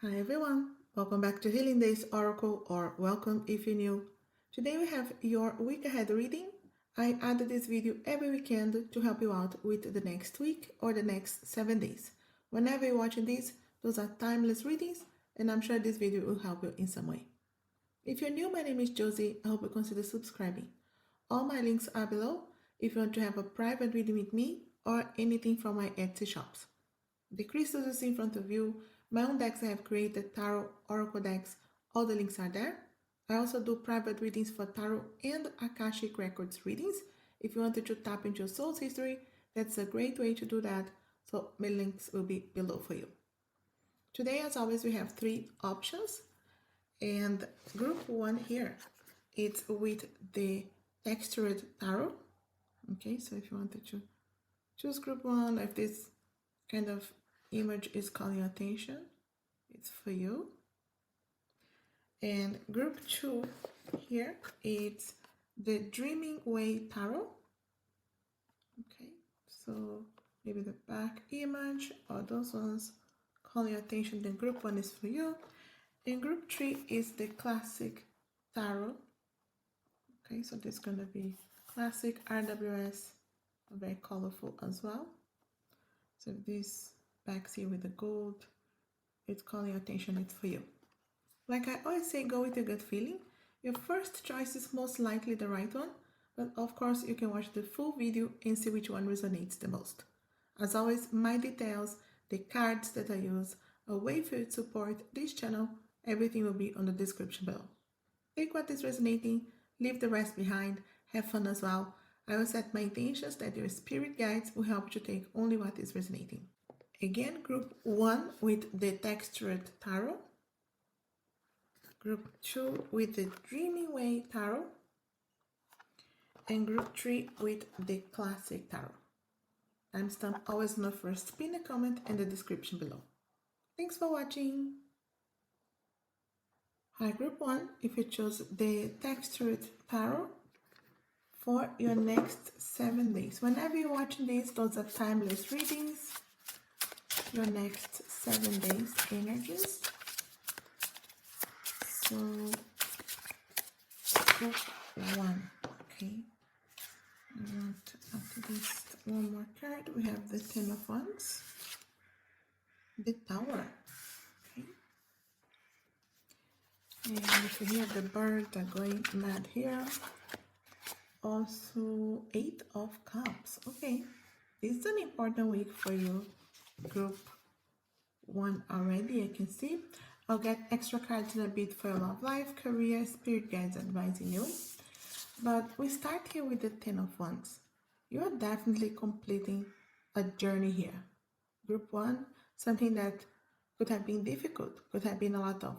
Hi everyone, welcome back to Healing Days Oracle, or welcome if you're new. Today we have your week ahead reading. I added this video every weekend to help you out with the next week or the next 7 days. Whenever you're watching these, those are timeless readings, and I'm sure this video will help you in some way. If you're new, my name is Josie. I hope you consider subscribing. All my links are below if you want to have a private reading with me or anything from my Etsy shops. The crystals you see in front of you, my own decks I have created, tarot, oracle decks, all the links are there. I also do private readings for tarot and Akashic Records readings. If you wanted to tap into your soul's history, that's a great way to do that. So my links will be below for you. Today, as always, we have 3 options. And group 1 here, it's with the textured tarot. Okay, so if you wanted to choose group 1, if this kind of image is calling your attention, it's for you. And group 2 here, it's the Dreaming Way Tarot. Okay, so maybe the back image or those ones calling your attention, then group 1 is for you. And group 3 is the Classic Tarot. Okay, so this is going to be classic RWS, very colorful as well. So this backs here with the gold, it's calling your attention, it's for you. Like I always say, go with your gut feeling. Your first choice is most likely the right one, but of course you can watch the full video and see which one resonates the most. As always, my details, the cards that I use, a way for you to support this channel, everything will be on the description below. Take what is resonating, leave the rest behind, have fun as well. I will set my intentions that your spirit guides will help you take only what is resonating. Again, group 1 with the textured tarot. Group 2 with the Dreaming Way Tarot. And group 3 with the Classic Tarot. Timestamp always know first. Pin a comment in the description below. Thanks for watching. Hi, group 1, if you chose the textured tarot for your next 7 days. Whenever you're watching this, those are timeless readings. Your next 7 days energies. So, group 1, okay. I want after this one more card. We have the Ten of Wands, the Tower, okay. And if you hear the birds are going mad here, also 8 of Cups. Okay, this is an important week for you, group 1 already, I can see. I'll get extra cards in a bit for your love life, career, spirit guides advising you. But we start here with the Ten of Wands. You are definitely completing a journey here. Group 1, something that could have been difficult, could have been a lot of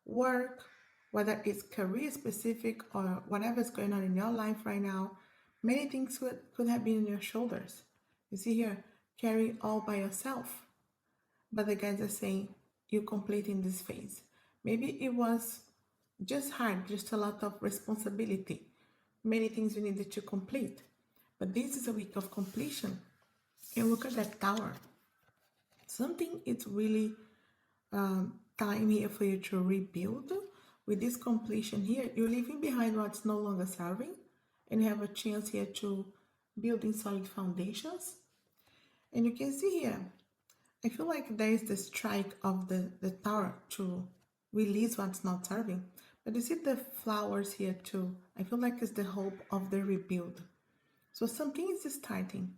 work, whether it's career specific or whatever is going on in your life right now. Many things could have been on your shoulders. You see here, carry all by yourself. But the guides are saying you're completing this phase. Maybe it was just hard, just a lot of responsibility, many things you needed to complete. But this is a week of completion. And look at that Tower. Something is really time here for you to rebuild. With this completion here, you're leaving behind what's no longer serving, and you have a chance here to building solid foundations. And you can see here, I feel like there is the strike of the Tower to release what's not serving. But you see the flowers here too. I feel like it's the hope of the rebuild. So something is starting.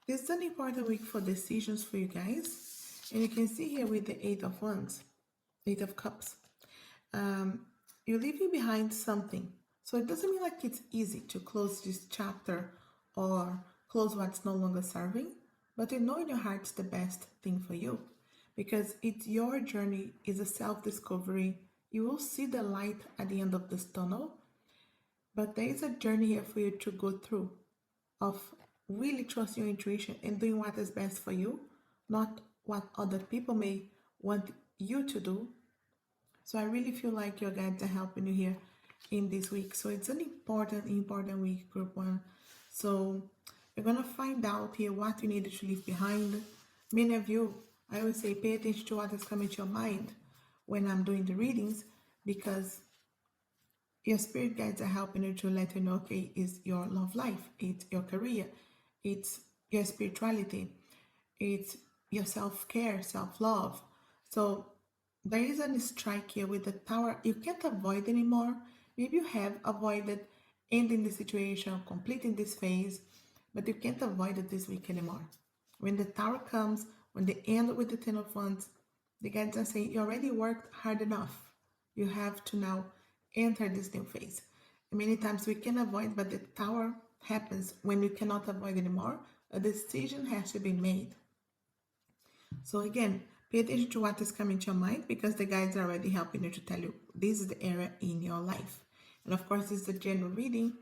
This is an important week for decisions for you guys. And you can see here with the 8 of Wands, 8 of Cups. You're leaving behind something. So it doesn't mean like it's easy to close this chapter or close what's no longer serving. But you know in your heart it's the best thing for you. Because it's your journey, is a self-discovery. You will see the light at the end of this tunnel. But there is a journey here for you to go through of really trusting your intuition and doing what is best for you, not what other people may want you to do. So I really feel like your guides are helping you here in this week. So it's an important week, group 1. So you're going to find out here what you needed to leave behind. Many of you, I always say, pay attention to what is coming to your mind. when I'm doing the readings, because your spirit guides are helping you to let you know, okay, it's your love life, it's your career, it's your spirituality, it's your self-care, self-love. So there is a strike here with the tower. You can't avoid anymore. Maybe you have avoided ending the situation, completing this phase, but you can't avoid it this week anymore. When the tower comes, when they end with the Ten of Wands, the guides are saying you already worked hard enough. You have to now enter this new phase. And many times we can avoid, but the tower happens when you cannot avoid anymore. A decision has to be made. So again, pay attention to what is coming to your mind, because the guides are already helping you to tell you this is the area in your life. And of course, this is a general reading,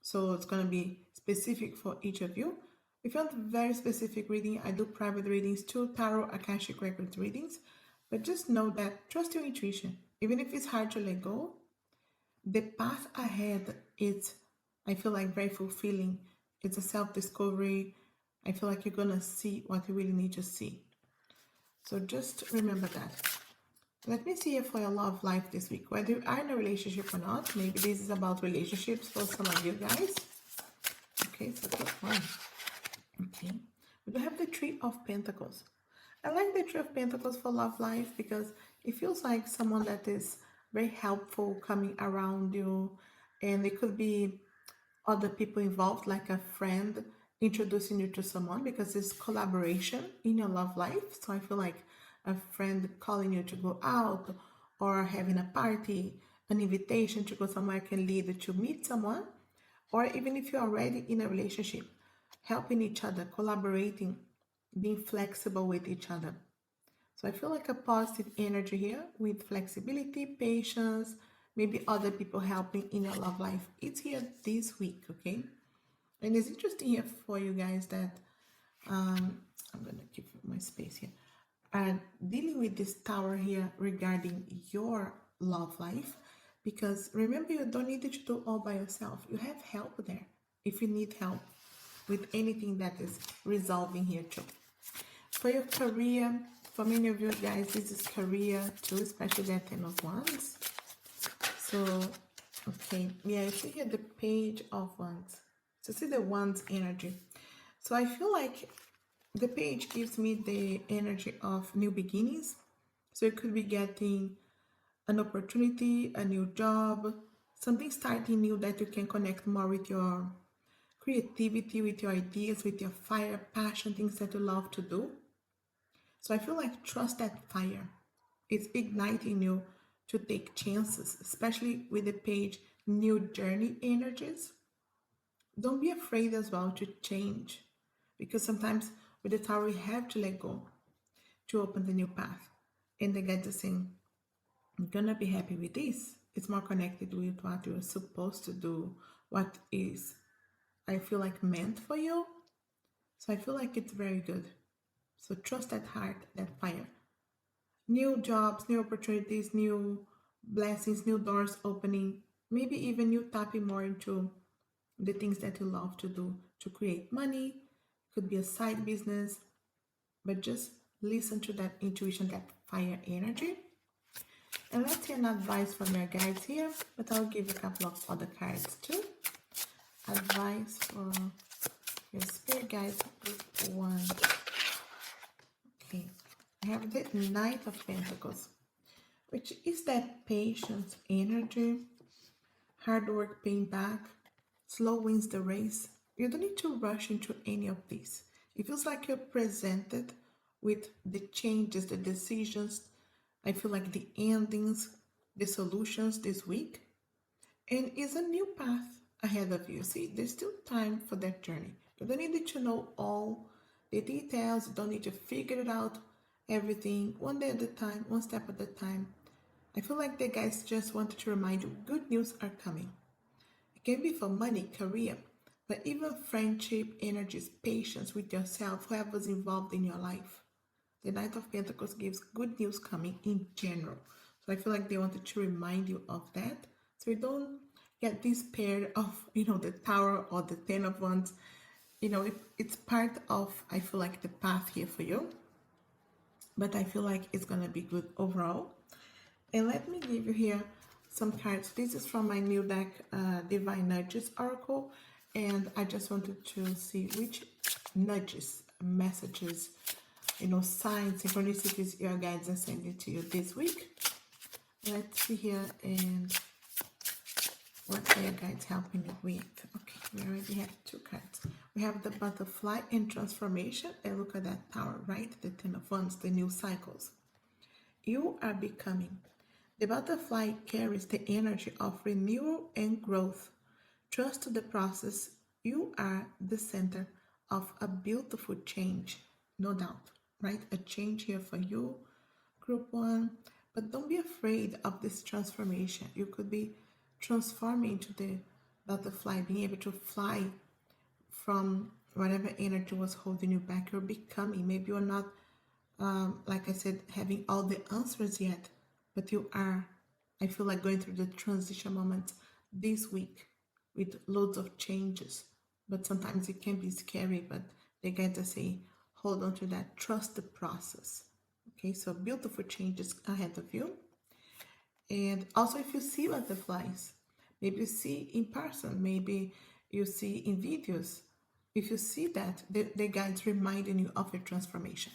so it's going to be specific for each of you. If you want very specific reading, I do private readings too, tarot, Akashic Records readings. But just know that, trust your intuition. Even if it's hard to let go, the path ahead is, I feel like, very fulfilling. It's a self-discovery. I feel like you're going to see what you really need to see. So just remember that. Let me see here for your love life this week. Whether you are in a relationship or not, maybe this is about relationships for some of you guys. Okay, so take one. Okay, we do have the Three of Pentacles. I like the Three of Pentacles for love life because it feels like someone that is very helpful coming around you, and it could be other people involved, like a friend introducing you to someone, because it's collaboration in your love life. So I feel like a friend calling you to go out, or having a party, an invitation to go somewhere can lead you to meet someone, or even if you're already in a relationship, helping each other, collaborating, being flexible with each other. So I feel like a positive energy here with flexibility, patience, maybe other people helping in your love life. It's here this week, okay? And it's interesting here for you guys that I'm going to keep my space here. Dealing with this tower here regarding your love life, because remember, you don't need to do all by yourself. You have help there if you need help with anything that is resolving here too. For your career, for many of you guys, this is career too, especially that Ten of Wands. So, okay, yeah, I see here the Page of Wands. So see the Wands energy. So I feel like the page gives me the energy of new beginnings. So you could be getting an opportunity, a new job, something starting new that you can connect more with your creativity, with your ideas, with your fire, passion, things that you love to do. So I feel like trust that fire. It's igniting you to take chances, especially with the page new journey energies. Don't be afraid as well to change, because sometimes with the tower we have to let go to open the new path. And the guides are saying, I'm gonna be happy with this. It's more connected with what you're supposed to do, what is, I feel like, meant for you. So I feel like it's very good. So trust that heart, that fire. New jobs, new opportunities, new blessings, new doors opening, maybe even you tapping more into the things that you love to do to create money. Could be a side business, but just listen to that intuition, that fire energy. And let's hear an advice from your guides here, but I'll give a couple of other cards too. Advice for your spirit guides, group 1. Okay, I have the Knight of Pentacles, which is that patience energy, hard work paying back, slow wins the race. You don't need to rush into any of this. It feels like you're presented with the changes, the decisions, I feel like the endings, the solutions this week. And it's a new path ahead of you. See, there's still time for that journey. You don't need to know all the details. You don't need to figure it out, everything, one day at a time, one step at a time. I feel like the guys just wanted to remind you, good news are coming. It can be for money, career, but even friendship, energies, patience with yourself, whoever's involved in your life. The Knight of Pentacles gives good news coming in general. So I feel like they wanted to remind you of that. So you don't get this pair of, the Tower or the Ten of Wands. It's part of, I feel like, the path here for you. But I feel like it's going to be good overall. And let me give you here some cards. This is from my new deck, Divine Nudges Oracle. And I just wanted to see which nudges, messages, signs, synchronicities your guides are sending to you this week. Let's see here and what are your guides helping you with. Okay, we already have two cards. We have the Butterfly and Transformation. And look at that Tower, right? The Ten of Wands, the new cycles. You are becoming. The butterfly carries the energy of renewal and growth. Trust the process. You are the center of a beautiful change, no doubt, right? A change here for you, Group 1. But don't be afraid of this transformation. You could be transforming into the butterfly, being able to fly from whatever energy was holding you back. You're becoming. Maybe you're not, like I said, having all the answers yet, but you are. I feel like going through the transition moment this week with loads of changes. But sometimes it can be scary, but they get to say, hold on to that, trust the process. Okay, so beautiful changes ahead of you. And also, if you see butterflies, maybe you see in person, maybe you see in videos. If you see that, the guides reminding you of your transformation.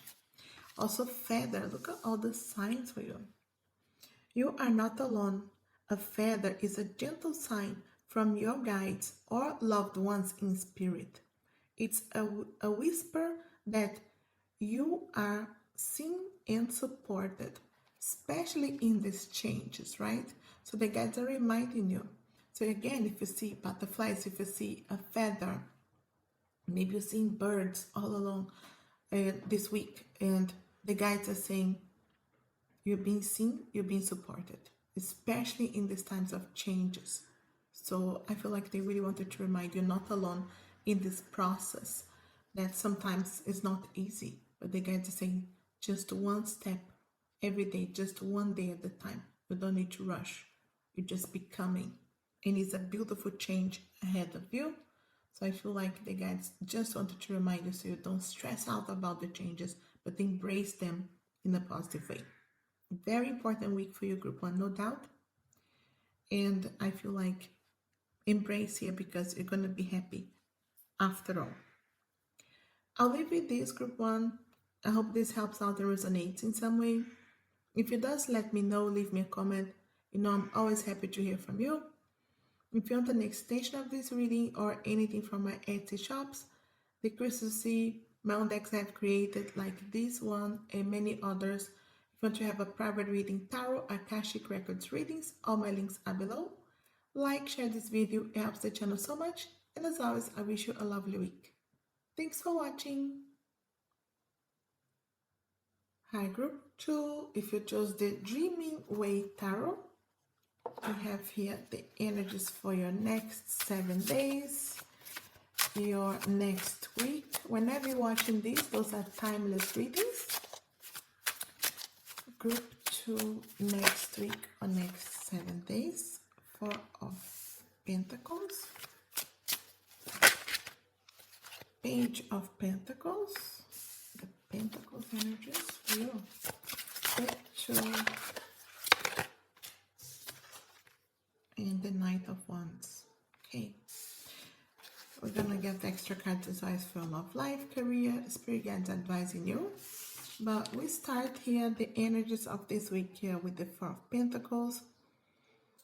Also, feather, look at all the signs for you. You are not alone. A feather is a gentle sign from your guides or loved ones in spirit. It's a whisper that you are seen and supported, especially in these changes, right? So the guides are reminding you. So again, if you see butterflies, if you see a feather, maybe you're seeing birds all along this week, and the guides are saying, you're being seen, you're being supported, especially in these times of changes. So I feel like they really wanted to remind you not alone in this process, that sometimes it's not easy, but the guides are saying just one step every day, just one day at a time. You don't need to rush. You're just becoming. And it's a beautiful change ahead of you. So I feel like the guides just wanted to remind you so you don't stress out about the changes, but embrace them in a positive way. Very important week for you, Group 1, no doubt. And I feel like embrace here because you're going to be happy after all. I'll leave with this, Group 1. I hope this helps out and resonates in some way. If it does, let me know. Leave me a comment. I'm always happy to hear from you. If you want an extension of this reading or anything from my Etsy shops, the crystals my own decks I have created like this one and many others. If you want to have a private reading, tarot, Akashic Records readings, all my links are below. Like, share this video, it helps the channel so much. And as always, I wish you a lovely week. Thanks for watching. Hi, Group 2. If you chose the Dreaming Way Tarot, we have here the energies for your next 7 days, your next week. Whenever you're watching these, those are timeless readings. Group 2 next week or next 7 days. 4 of Pentacles. Page of Pentacles. The Pentacles energies for you. Group 2. And the Knight of Wands. Okay. We're going to get the extra cards as always for love, life, career, spirit guides advising you. But we start here the energies of this week here with the 4 of Pentacles.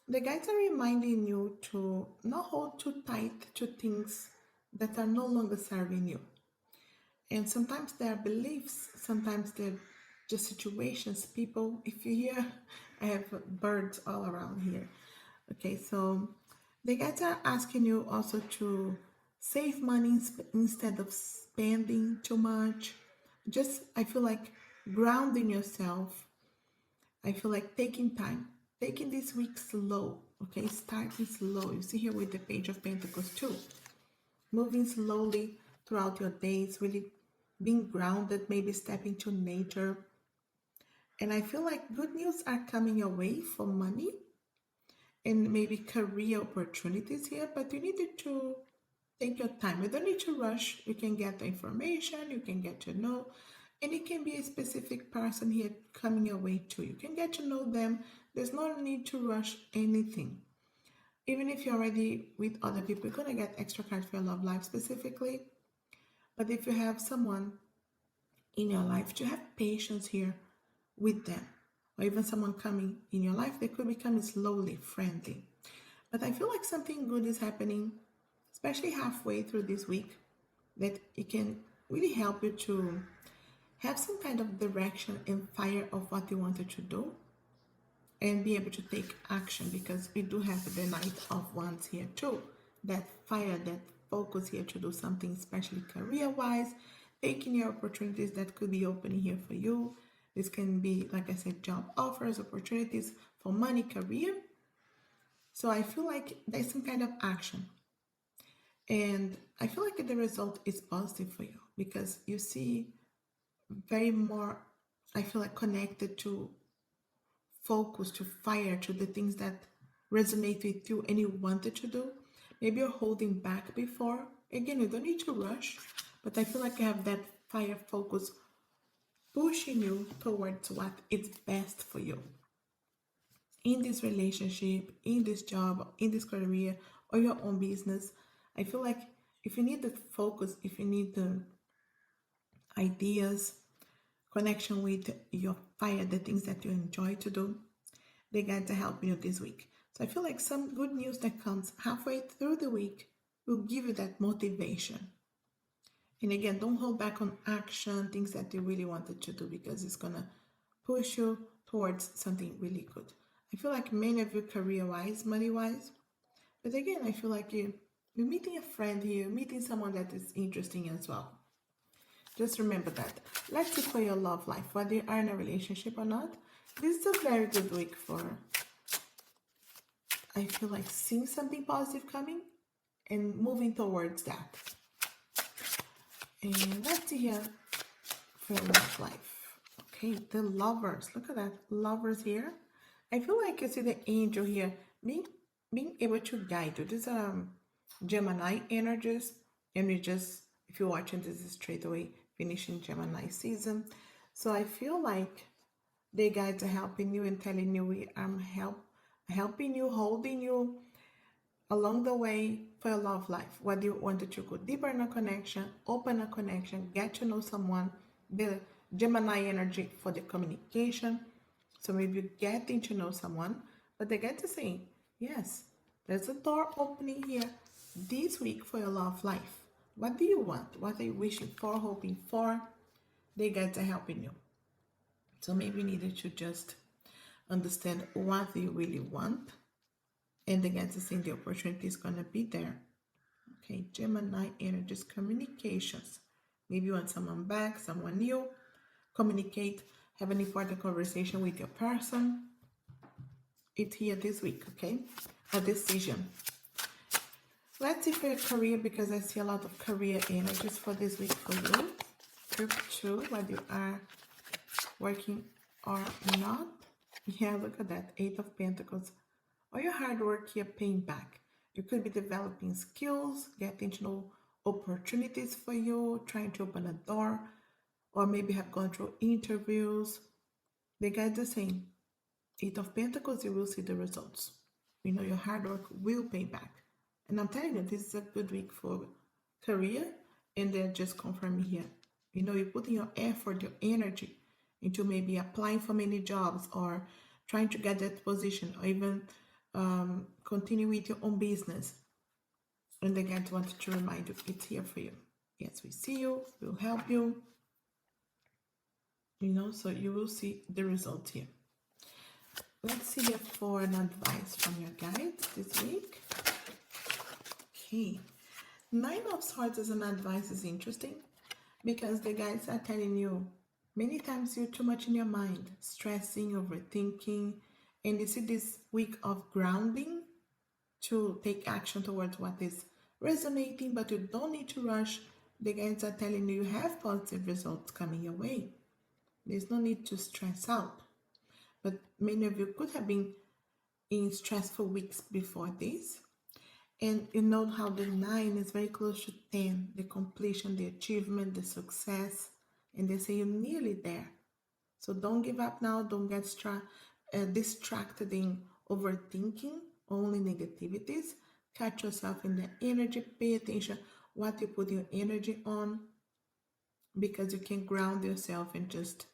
The guides are reminding you to not hold too tight to things that are no longer serving you. And sometimes they are beliefs, sometimes they're just situations, people. If you hear, I have birds all around here. Okay, so the guides are asking you also to save money instead of spending too much. Just, I feel like grounding yourself. I feel like taking time, taking this week slow, okay? Starting slow. You see here with the Page of Pentacles too. Moving slowly throughout your days, really being grounded, maybe stepping to nature. And I feel like good news are coming your way for money and maybe career opportunities here, but you needed to take your time. You don't need to rush. You can get the information, you can get to know, And it can be a specific person here coming your way too. You can get to know them. There's no need to rush anything. Even if you're already with other people, you're going to get extra cards for your love life specifically. But if you have someone in your life, to have patience here with them. Or even someone coming in your life, they could become slowly friendly. But I feel like something good is happening, especially halfway through this week, that it can really help you to have some kind of direction and fire of what you wanted to do and be able to take action, because we do have the Knight of Wands here too. That fire, that focus here to do something, especially career-wise, taking your opportunities that could be opening here for you. This can be, like I said, job offers, opportunities for money, career. So I feel like there's some kind of action. And I feel like the result is positive for you, because you see very more, I feel like, connected to focus, to fire, to the things that resonate with you and you wanted to do. Maybe you're holding back before. Again, you don't need to rush, but I feel like you have that fire focus pushing you towards what is best for you in this relationship, in this job, in this career, or your own business. I feel like if you need the focus, if you need the ideas, connection with your fire, the things that you enjoy to do, they got to help you this week. So I feel like some good news that comes halfway through the week will give you that motivation. And again, don't hold back on action, things that you really wanted to do, because it's going to push you towards something really good. I feel like many of you career-wise, money-wise, but again, I feel like you're meeting a friend here, meeting someone that is interesting as well. Just remember that. Let's see for your love life, whether you are in a relationship or not. This is a very good week for, I feel like, seeing something positive coming and moving towards that. And let's see here for your love life. Okay, the lovers. Look at that. Lovers here. I feel like you see the angel here being able to guide you. This is Gemini energies. And we just, if you're watching this, is straight away finishing Gemini season. So I feel like the guides are helping you and telling you we are helping you, holding you along the way for your love life. Whether you wanted to go deeper in a connection, open a connection, get to know someone, the Gemini energy for the communication. So maybe you're getting to know someone, but they get to say, yes, there's a door opening here this week for your love life. What do you want? What are you wishing for, hoping for? They get to helping you. So maybe you needed to just understand what you really want, and they get to see the opportunity is going to be there. Okay, Gemini energies, communications. Maybe you want someone back, someone new. Communicate, have an important conversation with your person. It's here this week, okay? A decision. Let's see for your career, because I see a lot of career energies for this week for you. Group 2, whether you are working or not. Yeah, look at that. 8 of Pentacles. All your hard work here paying back. You could be developing skills, getting to know opportunities for you, trying to open a door, or maybe have gone through interviews. The guys are saying, 8 of Pentacles, you will see the results. You know, your hard work will pay back. And I'm telling you, this is a good week for career, and they're just confirming here. You know, you're putting your effort, your energy into maybe applying for many jobs or trying to get that position, or even continue with your own business. And the guys wanted to remind you, it's here for you. Yes, we see you, we'll help you. You know, so you will see the results here. Let's see here for an advice from your guides this week. Okay, 9 of Swords as an advice is interesting, because the guides are telling you many times you're too much in your mind, stressing, overthinking, and you see this week of grounding to take action towards what is resonating, but you don't need to rush. The guides are telling you have positive results coming your way. There's no need to stress out. But many of you could have been in stressful weeks before this. And you know how the 9 is very close to 10, the completion, the achievement, the success. and they say you're nearly there. So don't give up now. Don't get distracted in overthinking only negativities. Catch yourself in the energy. Pay attention what you put your energy on, because you can ground yourself and just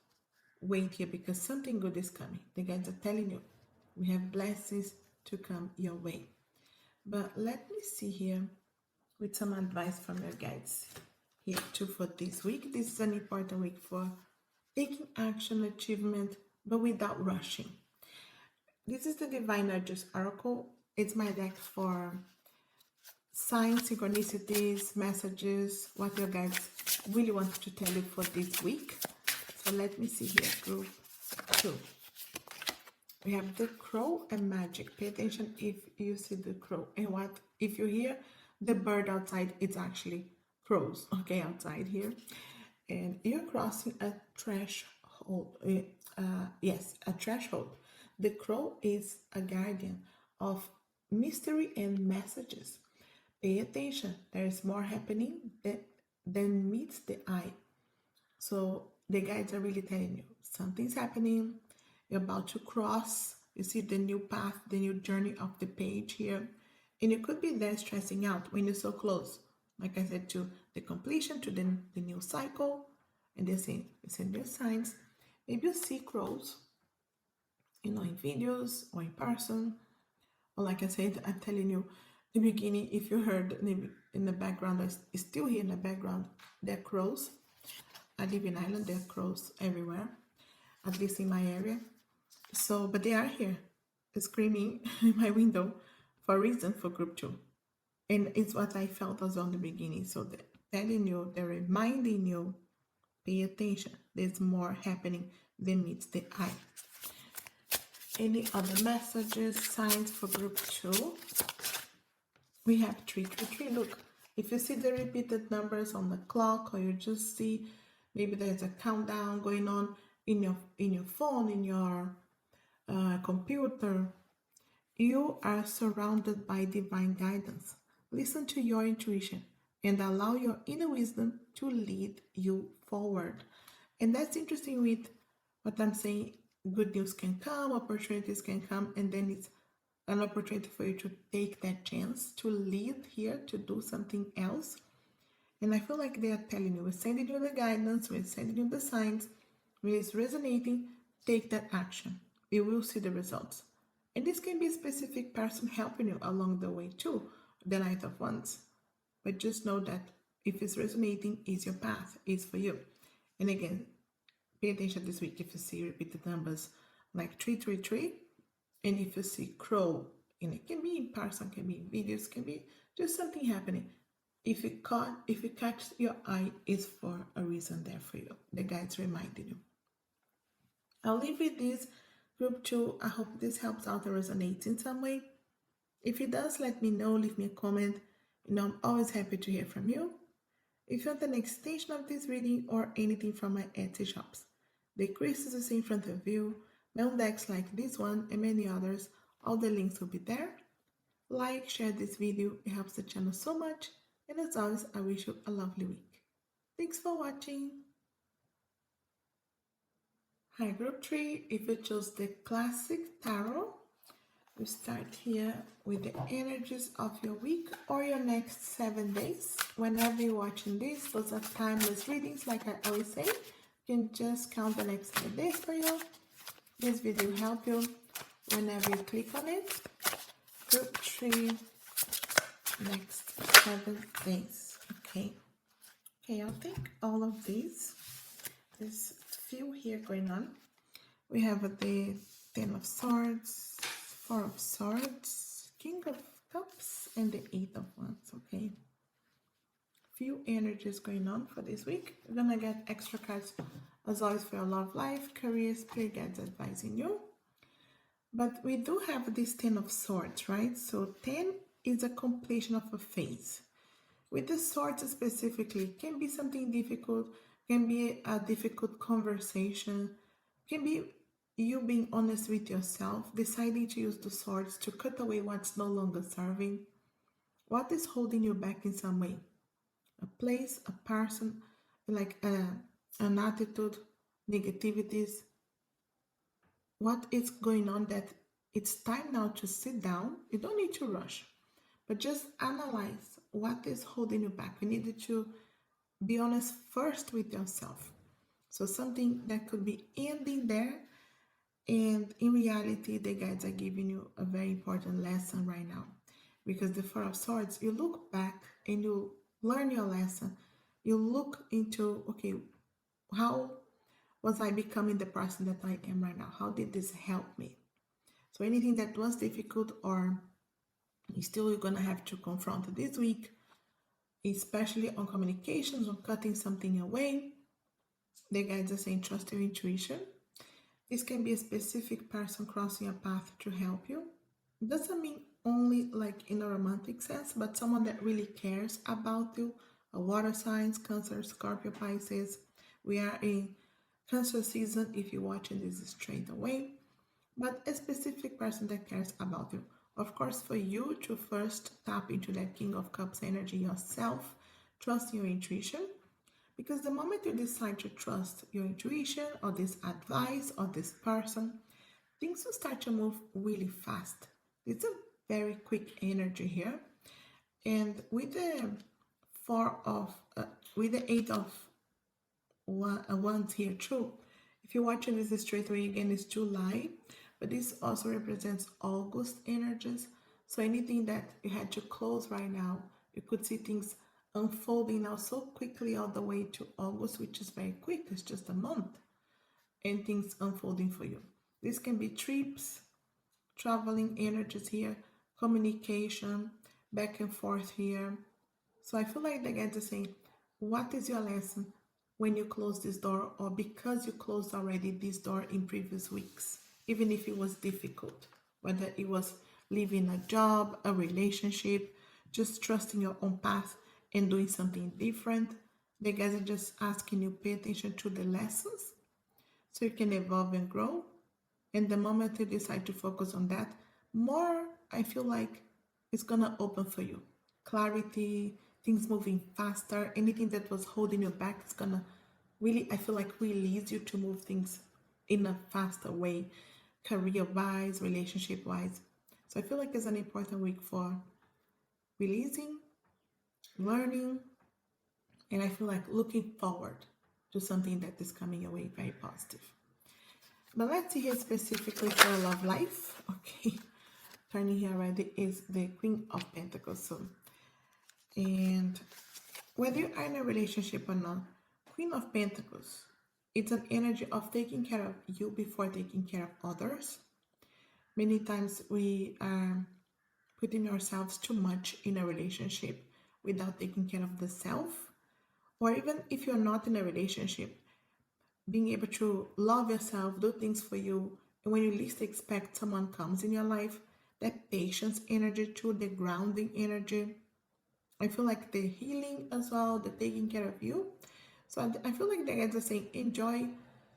wait here, because something good is coming. The guides are telling you we have blessings to come your way. But let me see here with some advice from your guides here too for this week. This is an important week for taking action, achievement, but without rushing. This is the Divine Nudges Oracle. It's my deck for signs, synchronicities, messages, what your guides really want to tell you for this week. So let me see here, group 2. We have the crow and magic. Pay attention if you see the crow. And what if you hear the bird outside, it's actually crows, okay, outside here. And you're crossing a threshold. Yes, a threshold. The crow is a guardian of mystery and messages. Pay attention. There's more happening than meets the eye. So the guides are really telling you something's happening. You're about to cross. You see the new path, the new journey of the page here. And you could be there stressing out when you're so close. Like I said, to the completion, to the new cycle. And they're saying, send your signs. Maybe you see crows, in videos or in person. Or like I said, I'm telling you, the beginning, if you heard in the background, it's still here in the background, there are crows. I live in Ireland, there are crows everywhere, at least in my area. So, but they are here, screaming in my window for a reason for group 2. And it's what I felt as on the beginning. So they're telling you, they're reminding you, pay attention. There's more happening than meets the eye. Any other messages, signs for group 2? We have 333. Look, if you see the repeated numbers on the clock, or you just see maybe there's a countdown going on in your phone, in your computer, you are surrounded by divine guidance. Listen to your intuition and allow your inner wisdom to lead you forward. And that's interesting with what I'm saying. Good news can come, opportunities can come, and then it's an opportunity for you to take that chance to lead here, to do something else. And I feel like they are telling you, we're sending you the guidance, we're sending you the signs. When it's resonating, take that action. You will see the results. And this can be a specific person helping you along the way too, the Knight of Wands. But just know that if it's resonating, it's your path, it's for you. And again, pay attention this week if you see repeated numbers like 333. And if you see crow, and it can be in person, can be in videos, can be just something happening. If you catch your eye, it's for a reason there for you. The guides reminding you. I'll leave with this group 2. I hope this helps out or resonates in some way. If it does, let me know. Leave me a comment. I'm always happy to hear from you. If you want an extension of this reading or anything from my Etsy shops, the crystals you see in front of you, my own decks like this one and many others, all the links will be there. Like, share this video, it helps the channel so much. And as always, I wish you a lovely week. Thanks for watching. Hi, group 3. If you chose the classic tarot, we start here with the energies of your week or your next 7 days. Whenever you're watching this, those are timeless readings, like I always say. You can just count the next 7 days for you. This video will help you whenever you click on it. Group 3, next 7 days. Okay, I'll take all of these. There's few here going on. We have the 10 of Swords, 4 of Swords, King of Cups, and the 8 of Wands. Okay, few energies going on for this week. We're gonna get extra cards as always for your love life, career, spirit guides advising you. But we do have this 10 of Swords, right? So 10 is a completion of a phase. With the Swords specifically, it can be something difficult, can be a difficult conversation, can be you being honest with yourself, deciding to use the Swords to cut away what's no longer serving. What is holding you back in some way? A place, a person, like an attitude, negativities, what is going on, that it's time now to sit down. You don't need to rush, but just analyze what is holding you back. You needed to be honest first with yourself. So something that could be ending there, and in reality, the guides are giving you a very important lesson right now. Because the Four of Swords, you look back and you learn your lesson. You look into, okay, how was I becoming the person that I am right now? How did this help me? So anything that was difficult or still you're going to have to confront this week, especially on communications, on cutting something away, the guides are saying trust your intuition. This can be a specific person crossing your path to help you. It doesn't mean only like in a romantic sense, but someone that really cares about you. A water signs, Cancer, Scorpio, Pisces. We are in Cancer season if you're watching this straight away, but a specific person that cares about you. Of course, for you to first tap into that King of Cups energy yourself, trust your intuition, because the moment you decide to trust your intuition or this advice or this person, things will start to move really fast. It's a very quick energy here. And with the with the Eight of Wands here too, if you're watching this straight away, again, it's July, but this also represents August energies. So anything that you had to close right now, you could see things unfolding now so quickly all the way to August, which is very quick. It's just a month, and things unfolding for you. This can be trips, traveling energies here, communication, back and forth here. So I feel like the guides are saying, what is your lesson when you close this door, or because you closed already this door in previous weeks, even if it was difficult, whether it was leaving a job, a relationship, just trusting your own path and doing something different. The guys are just asking you pay attention to the lessons so you can evolve and grow. And the moment you decide to focus on that, more I feel like it's gonna open for you. Clarity, things moving faster, anything that was holding you back is gonna really, I feel like, release you to move things in a faster way, career wise, relationship wise. So I feel like it's an important week for releasing, learning, and I feel like looking forward to something that is coming your way very positive. But let's see here specifically for love life. Okay, turning here already is the Queen of Pentacles. So, and whether you are in a relationship or not, Queen of Pentacles, it's an energy of taking care of you before taking care of others. Many times we are putting ourselves too much in a relationship without taking care of the self. Or even if you're not in a relationship, being able to love yourself, do things for you, and when you least expect, someone comes in your life. That patience energy too, the grounding energy. I feel like the healing as well, the taking care of you. So I feel like the guides are saying, enjoy.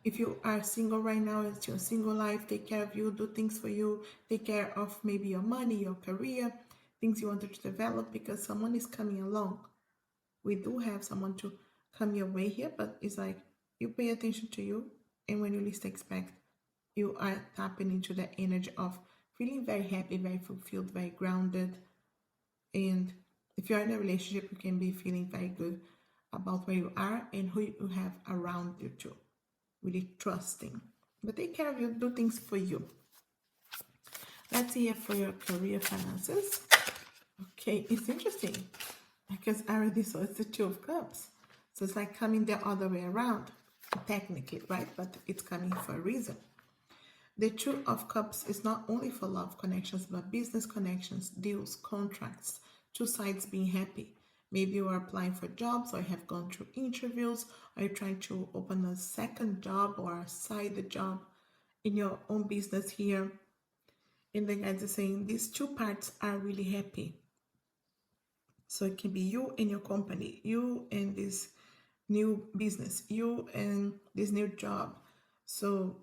If you are single right now, it's your single life. Take care of you, do things for you, take care of maybe your money, your career, things you wanted to develop, because someone is coming along. We do have someone to come your way here, but it's like you pay attention to you, and when you least expect, you are tapping into the energy of feeling very happy, very fulfilled, very grounded. And if you're in a relationship, you can be feeling very good about where you are and who you have around you too. Really trusting. But take care of you, do things for you. Let's see here for your career finances. Okay, it's interesting because I already saw it's the Two of Cups. So it's like coming the other way around, technically, right? But it's coming for a reason. The Two of Cups is not only for love connections, but business connections, deals, contracts, two sides being happy. Maybe you are applying for jobs, or you have gone through interviews, or you're trying to open a second job or a side job in your own business here. And the guys are saying these two parts are really happy. So it can be you and your company, you and this new business, you and this new job. So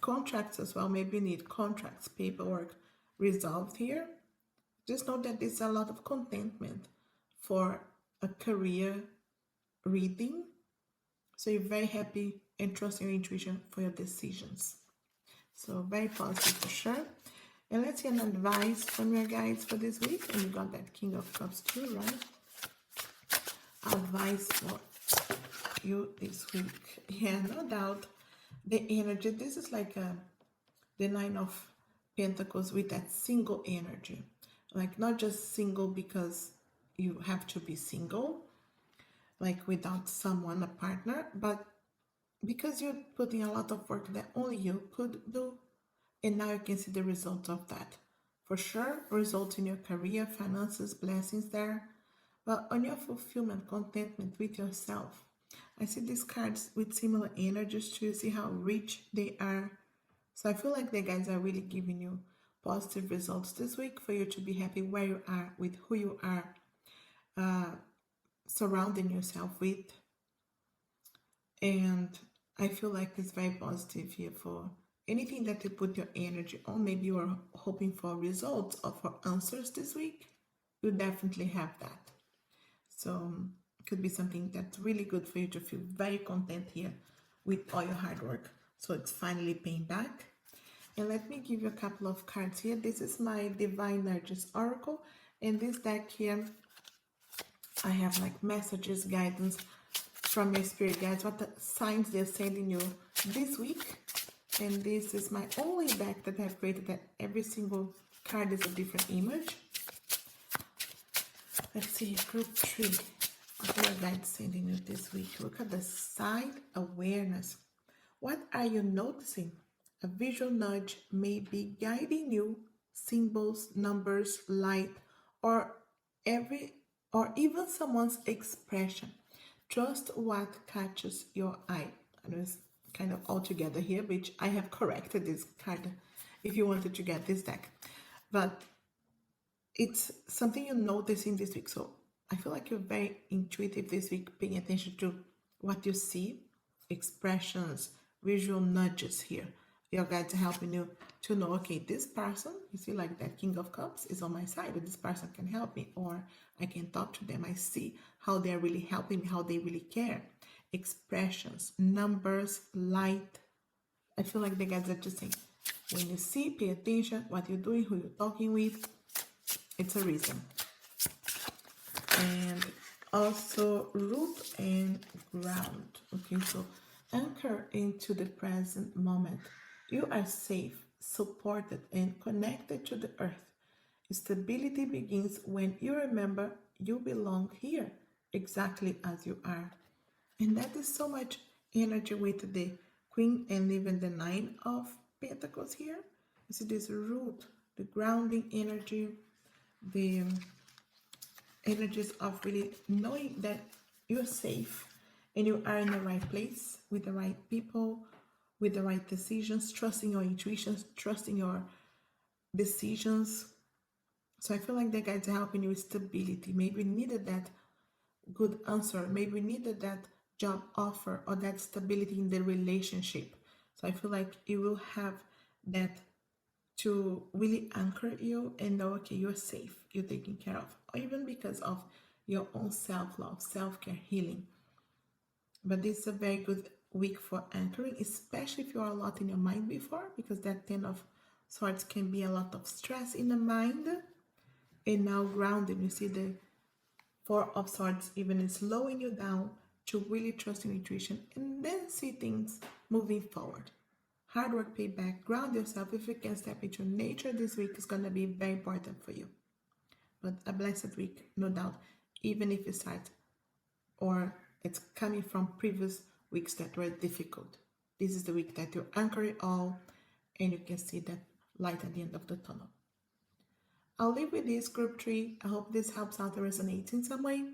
contracts as well, maybe you need contracts, paperwork resolved here. Just know that there's a lot of contentment for a career reading So you're very happy and trusting your intuition for your decisions. So very positive for sure. And let's get an advice from your guides for this week. And you got that King of Cups too, right? Advice for you this week. Yeah, no doubt. The energy, this is like the Nine of Pentacles with that single energy. Like not just single because you have to be single, like without someone, a partner, but because you're putting a lot of work that only you could do, and now you can see the results of that. For sure, results in your career, finances, blessings there, but on your fulfillment, contentment with yourself. I see these cards with similar energies to see how rich they are. So I feel like the guys are really giving you positive results this week for you to be happy where you are, with who you are surrounding yourself with. And I feel like it's very positive here for anything that you put your energy on. Maybe you are hoping for results or for answers this week. You definitely have that. So it could be something that's really good for you to feel very content here with all your hard work. So it's finally paying back. And let me give you a couple of cards here. This is my Divine Nurtures Oracle. In this deck here, I have like messages, guidance from your spirit guides, what the signs they're sending you this week. And this is my only deck that I've created that every single card is a different image. Let's see, group 3. What are your guides sending you this week? Look at the side awareness. What are you noticing? A visual nudge may be guiding you, symbols, numbers, light, or even someone's expression. Trust what catches your eye. I know it's kind of all together here, which I have corrected this card if you wanted to get this deck. But it's something you're noticing this week. So I feel like you're very intuitive this week, paying attention to what you see, expressions, visual nudges here. Your guides are helping you to know, okay, this person, you see like that King of Cups is on my side, or this person can help me, or I can talk to them. I see how they're really helping me, how they really care. Expressions, numbers, light. I feel like the guides are just saying, when you see, pay attention, what you're doing, who you're talking with, it's a reason. And also root and ground. Okay, so anchor into the present moment. You are safe, supported, and connected to the earth. Stability begins when you remember you belong here, exactly as you are. And that is so much energy with the Queen and even the Nine of Pentacles here. You see this root, the grounding energy, the energies of really knowing that you're safe and you are in the right place with the right people, with the right decisions, trusting your intuitions, trusting your decisions. So I feel like the guides are helping you with stability. Maybe you needed that good answer. Maybe you needed that job offer or that stability in the relationship. So I feel like you will have that to really anchor you and know, okay, you're safe, you're taken care of, or even because of your own self-love, self-care, healing. But this is a very good week for anchoring, especially if you are a lot in your mind before, because that 10 of Swords can be a lot of stress in the mind. And now grounding, you see the 4 of Swords even is slowing you down to really trust your intuition and then see things moving forward. Hard work, payback, ground yourself. If you can step into nature this week, is going to be very important for you. But a blessed week, no doubt, even if you start or it's coming from previous weeks that were difficult. This is the week that you anchor it all and you can see that light at the end of the tunnel. I'll leave with this group 3. I hope this helps out or resonates in some way.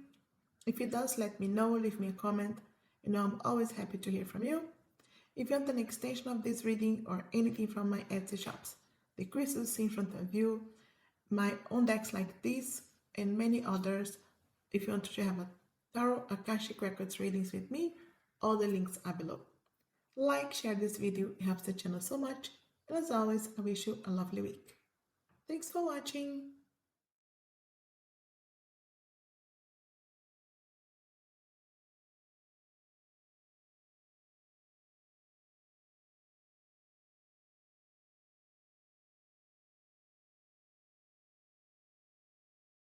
If it does, let me know, leave me a comment. You know, I'm always happy to hear from you. If you want an extension of this reading or anything from my Etsy shops, the crystals in front of you, my own decks like this, and many others. If you want to have a thorough Akashic Records readings with me, all the links are below. Like, share this video, it helps the channel so much. And as always, I wish you a lovely week. Thanks for watching.